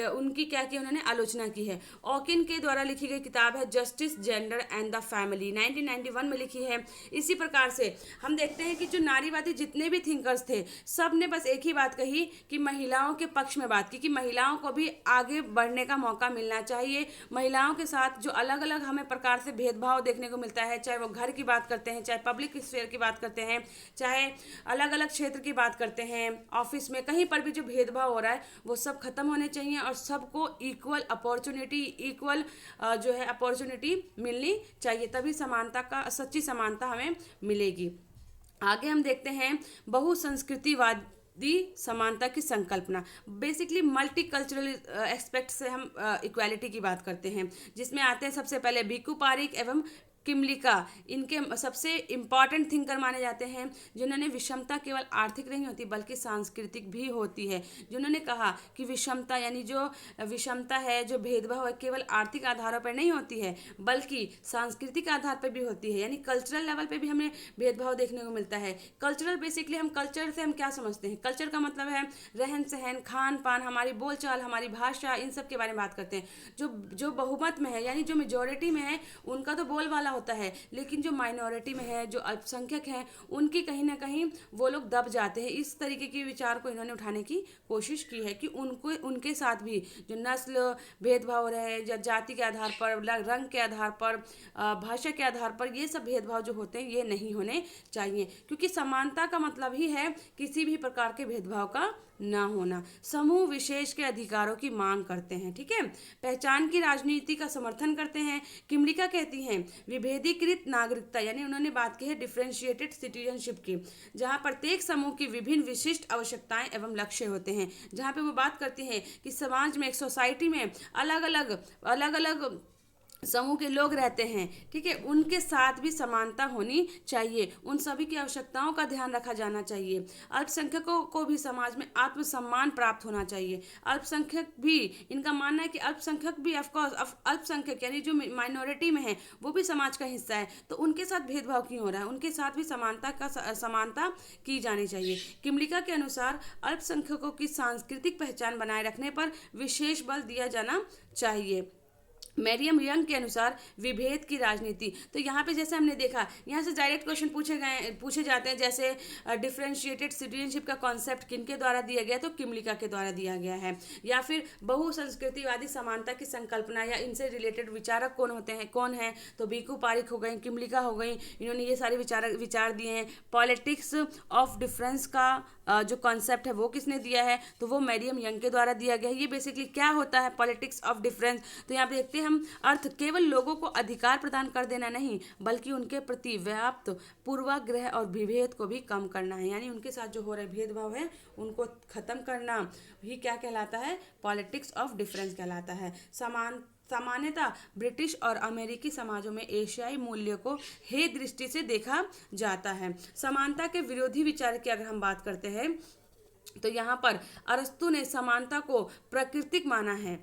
उनकी क्या की उन्होंने आलोचना की है। ऑकिन के द्वारा लिखी गई किताब है justice, gender and the family, 1991 में लिखी है। इसी प्रकार से हम देखते हैं कि जो नारीवादी जितने भी थिंकर्स थे, सब ने बस एक ही बात कही कि महिलाओं के पक्ष में बात की कि महिलाओं को भी आगे बढ़ने का मौका मिलना चाहिए। महिलाओं के साथ जो अलग अलग हमें प्रकार से भेदभाव देखने को मिलता है, चाहे वो घर की बात करते हैं, चाहे पब्लिक स्फीयर की बात करते हैं, चाहे अलग अलग क्षेत्र की बात करते हैं, ऑफिस में कहीं पर भी जो भेदभाव हो रहा है वो सब खत्म होने चाहिए और सबको इक्वल अपॉर्चुनिटी, इक्वल जो है अपॉर्चुनिटी मिलनी चाहिए, तभी समानता का सच्ची समानता हमें मिलेगी। आगे हम देखते हैं बहुसंस्कृतिवाद दी समानता की संकल्पना। बेसिकली मल्टी कल्चरल एस्पेक्ट से हम इक्वालिटी की बात करते हैं, जिसमें आते हैं सबसे पहले भिक्खु पारिक एवं किमलिका। इनके सबसे इम्पॉर्टेंट थिंकर माने जाते हैं, जिन्होंने विषमता केवल आर्थिक नहीं होती बल्कि सांस्कृतिक भी होती है। जिन्होंने कहा कि विषमता यानी जो विषमता है, जो भेदभाव है, केवल आर्थिक आधारों पर नहीं होती है बल्कि सांस्कृतिक आधार पर भी होती है, यानी कल्चरल लेवल पे भी हमें भेदभाव देखने को मिलता है। कल्चरल बेसिकली हम कल्चर से हम क्या समझते हैं, कल्चर का मतलब है रहन सहन, खान पान, हमारी बोलचाल, हमारी भाषा, इन सब के बारे में बात करते हैं। जो बहुमत में है यानी जो मेजोरिटी में है उनका तो बोलबाला होता है, लेकिन जो माइनॉरिटी में है, जो अल्पसंख्यक हैं, उनकी कहीं ना कहीं वो लोग दब जाते हैं। इस तरीके के विचार को इन्होंने उठाने की कोशिश की है कि उनको उनके साथ भी जो नस्ल भेदभाव हो रहे हैं, जाति के आधार पर, रंग के आधार पर, भाषा के आधार पर, ये सब भेदभाव जो होते हैं ये नहीं होने चाहिए, क्योंकि समानता का मतलब ही है किसी भी प्रकार के भेदभाव का ना होना। समूह विशेष के अधिकारों की मांग करते हैं, ठीक है। पहचान की राजनीति का समर्थन करते हैं। किमलिका कहती हैं विभेदीकृत नागरिकता, यानी उन्होंने बात की है डिफरेंशिएटेड सिटीजनशिप की, जहां प्रत्येक समूह की विभिन्न विशिष्ट आवश्यकताएं एवं लक्ष्य होते हैं। जहां पे वो बात करती हैं कि समाज में, एक सोसाइटी में अलग अलग समूह के लोग रहते हैं, ठीक है, उनके साथ भी समानता होनी चाहिए, उन सभी की आवश्यकताओं का ध्यान रखा जाना चाहिए। अल्पसंख्यकों को भी समाज में आत्मसम्मान प्राप्त होना चाहिए। अल्पसंख्यक भी, इनका मानना है कि अल्पसंख्यक भी ऑफकोर्स अल्पसंख्यक यानी जो माइनॉरिटी में है वो भी समाज का हिस्सा है, तो उनके साथ भेदभाव क्यों हो रहा है, उनके साथ भी समानता की जानी चाहिए। किमलिका के अनुसार अल्पसंख्यकों की सांस्कृतिक पहचान बनाए रखने पर विशेष बल दिया जाना चाहिए। मैरियम यंग के अनुसार विभेद की राजनीति, तो यहाँ पे जैसे हमने देखा, यहाँ से डायरेक्ट क्वेश्चन पूछे जाते हैं, जैसे डिफरेंशिएटेड सिटीजनशिप का कॉन्सेप्ट किनके द्वारा दिया गया, तो किमलिका के द्वारा दिया गया है। या फिर बहुसंस्कृतिवादी समानता की संकल्पना या इनसे रिलेटेड विचारक कौन हैं, तो भिक्खु पारिक हो गए, किमलिका हो गई, इन्होंने ये सारे विचार दिए हैं। पॉलिटिक्स ऑफ डिफरेंस का जो कॉन्सेप्ट है वो किसने दिया है, तो वो मैरियम यंग के द्वारा दिया गया है। ये बेसिकली क्या होता है पॉलिटिक्स ऑफ डिफरेंस, तो यहाँ पे देखते हैं हम अर्थ केवल लोगों को अधिकार प्रदान कर देना नहीं बल्कि उनके प्रति व्याप्त पूर्वाग्रह और विभेद को भी कम करना है, यानी उनके साथ जो हो रहे भेदभाव है उनको खत्म करना ही क्या कहलाता है, पॉलिटिक्स ऑफ डिफरेंस कहलाता है। सामान्यतः ब्रिटिश और अमेरिकी समाजों में एशियाई मूल्यों को हे दृष्टि से देखा जाता है। समानता के विरोधी विचार की अगर हम बात करते हैं तो यहाँ पर अरस्तु ने समानता को प्राकृतिक माना है,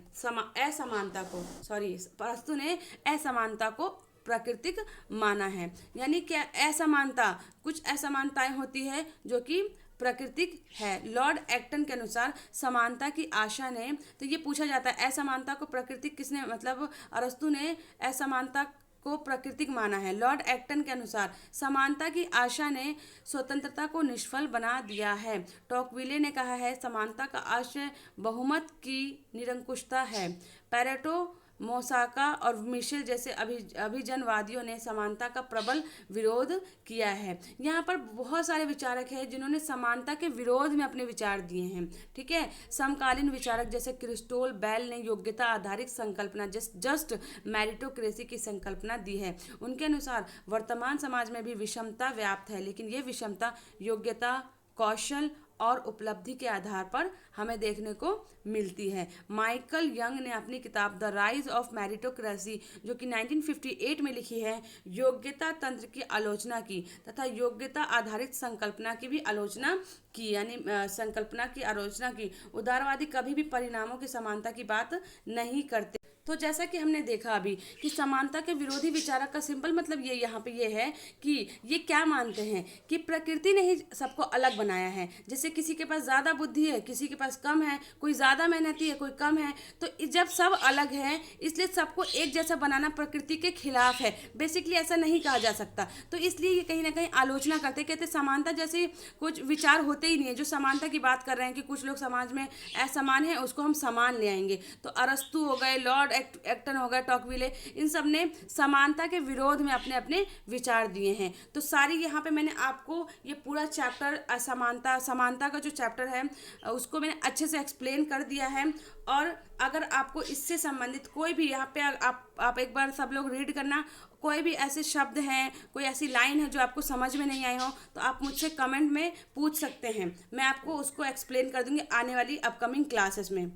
अरस्तु ने असमानता को प्राकृतिक माना है, यानी क्या असमानता, कुछ असमानताएं होती है जो कि प्राकृतिक है। लॉर्ड एक्टन के अनुसार समानता की आशा ने, तो ये पूछा जाता है असमानता को प्राकृतिक किसने, मतलब अरस्तु ने असमानता को प्राकृतिक माना है। लॉर्ड एक्टन के अनुसार समानता की आशा ने स्वतंत्रता को निष्फल बना दिया है। टॉकविले ने कहा है समानता का आशय बहुमत की निरंकुशता है। पैरेटो, मोसाका और मिशेल जैसे अभिजनवादियों ने समानता का प्रबल विरोध किया है। यहाँ पर बहुत सारे विचारक हैं जिन्होंने समानता के विरोध में अपने विचार दिए हैं, ठीक है। समकालीन विचारक जैसे क्रिस्टोल बेल ने योग्यता आधारित संकल्पना जस्ट मेरिटोक्रेसी की संकल्पना दी है। उनके अनुसार वर्तमान समाज में भी विषमता व्याप्त है, लेकिन ये विषमता योग्यता कौशल और उपलब्धि के आधार पर हमें देखने को मिलती है। माइकल यंग ने अपनी किताब द राइज ऑफ मेरिटोक्रेसी जो कि 1958 में लिखी है, योग्यता तंत्र की आलोचना की तथा योग्यता आधारित संकल्पना की भी आलोचना की, यानी संकल्पना की आलोचना की। उदारवादी कभी भी परिणामों की समानता की बात नहीं करते। तो जैसा कि हमने देखा अभी कि समानता के विरोधी विचारक का सिंपल मतलब ये यहाँ पे ये है कि ये क्या मानते हैं कि प्रकृति ने ही सबको अलग बनाया है। जैसे किसी के पास ज़्यादा बुद्धि है, किसी के पास कम है, कोई ज़्यादा मेहनती है, कोई कम है। तो जब सब अलग हैं इसलिए सबको एक जैसा बनाना प्रकृति के खिलाफ है। बेसिकली ऐसा नहीं कहा जा सकता। तो इसलिए ये कहीं ना कहीं आलोचना करते, कहते समानता जैसे कुछ विचार होते ही नहीं है। जो समानता की बात कर रहे हैं कि कुछ लोग समाज में असमान है उसको हम समान ले आएंगे। तो अरस्तु हो गए, लॉर्ड एक्टन हो गया, टॉकविले, इन सब ने समानता के विरोध में अपने अपने विचार दिए हैं। तो सारी यहाँ पे मैंने आपको ये पूरा चैप्टर समानता का जो चैप्टर है उसको मैंने अच्छे से एक्सप्लेन कर दिया है। और अगर आपको इससे संबंधित कोई भी यहाँ पे आप एक बार सब लोग रीड करना, कोई भी ऐसे शब्द हैं, कोई ऐसी लाइन है जो आपको समझ में नहीं आई हो तो आप मुझसे कमेंट में पूछ सकते हैं। मैं आपको उसको एक्सप्लेन कर दूंगी आने वाली अपकमिंग क्लासेस में।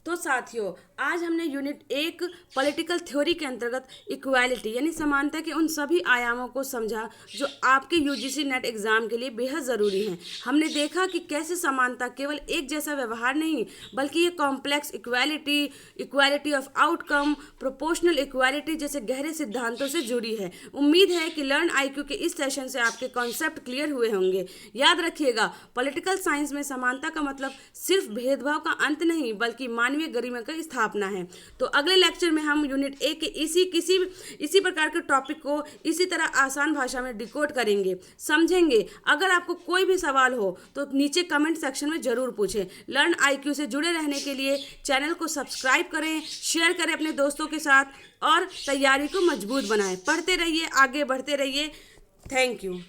तो साथियों, आज हमने यूनिट 1 पॉलिटिकल थ्योरी के अंतर्गत इक्वालिटी यानी समानता के उन सभी आयामों को समझा जो आपके यूजीसी नेट एग्जाम के लिए बेहद ज़रूरी हैं। हमने देखा कि कैसे समानता केवल एक जैसा व्यवहार नहीं बल्कि ये complex equality, equality of outcome, proportional equality जैसे गहरे सिद्धांतों से जुड़ी है। उम्मीद है कि लर्न IQ के इस सेशन से आपके कॉन्सेप्ट क्लियर हुए होंगे। याद रखिएगा, पॉलिटिकल साइंस में समानता का मतलब सिर्फ भेदभाव का अंत नहीं बल्कि मानवीय गरिमा का स्थापना है। तो अगले लेक्चर में हम यूनिट 1 के इसी प्रकार के टॉपिक को इसी तरह आसान भाषा में डिकोड करेंगे, समझेंगे। अगर आपको कोई भी सवाल हो तो नीचे कमेंट सेक्शन में जरूर पूछें। लर्न IQ से जुड़े रहने के लिए चैनल को सब्सक्राइब करें, शेयर करें अपने दोस्तों के साथ और तैयारी को मजबूत बनाएं। पढ़ते रहिए, आगे बढ़ते रहिए। Thank you.